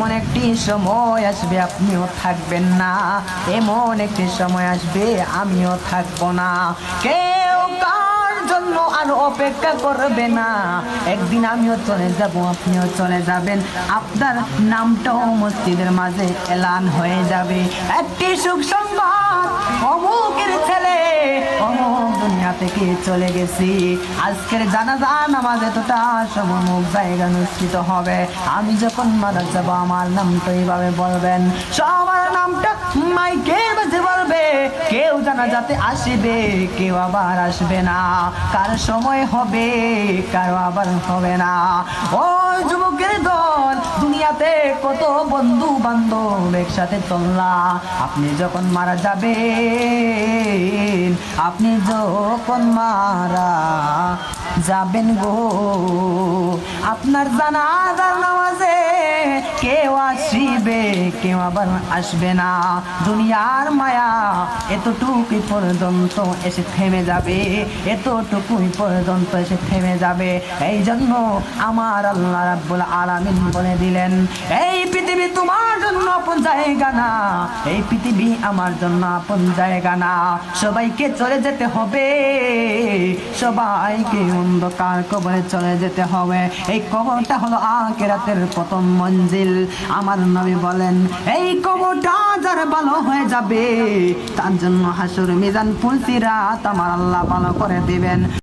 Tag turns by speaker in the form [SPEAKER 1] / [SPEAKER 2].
[SPEAKER 1] এমন একটি সময় আসবে আপনিও থাকবেন না, এমন একটি সময় আসবে আমিও থাকবো না। কেউ কার জন্য আর অপেক্ষা করবে না। একদিন আমিও চলে যাব, আপনিও চলে যাবেন, আপনার নামটাও মসজিদের মাঝে এলান হয়ে যাবে। একটি সুখ সংবাদ, অমুকের ছেলে অমুক দুনিয়া থেকে চলে গেছি। আজকের জানাজা নামাজ এতটা সমুক জায়গা অনুষ্ঠিত হবে। আমি যখন মারা যাব আমার নামটা এইভাবে বলবেন, সবার নামটা মাইকের মাঝে বলবে। কেউ জানাজাতে আসবে, কেউ আবার আসবে না। কার সময় হবে, কারো আবার হবে না। ও যুবকের দল, দুনিয়াতে কত বন্ধু বান্ধব একসাথে চললা, আপনি যখন মারা যাবেন, আপনি যখন মারা যাবেন গো, আপনার জানাজার নামাজে কেউ আসিবে, কেউ আবার আসবে না। দুনিয়ার মায়া এতটুকুই পর্যন্ত এসে থেমে যাবে, এতটুকুই পর্যন্ত এসে থেমে যাবে। এই জন্য আমার আল্লাহ রাব্বুল আলামিন বলে দিলেন, এই পৃথিবী তোমার জন্য আপন জায়গা না, এই পৃথিবী আমার জন্য আপন জায়গা না। সবাইকে চলে যেতে হবে, সবাইকে অন্ধকার কবরে চলে যেতে হবে। এই কবরটা হলো আখিরাতের প্রথম মঞ্জিল। আমার নবী বলেন, এই কবরটা যার ভালো হয়ে যাবে তার জন্য হাসর মিজান পুলসিরাত আমার আল্লাহ ভালো করে দিবেন।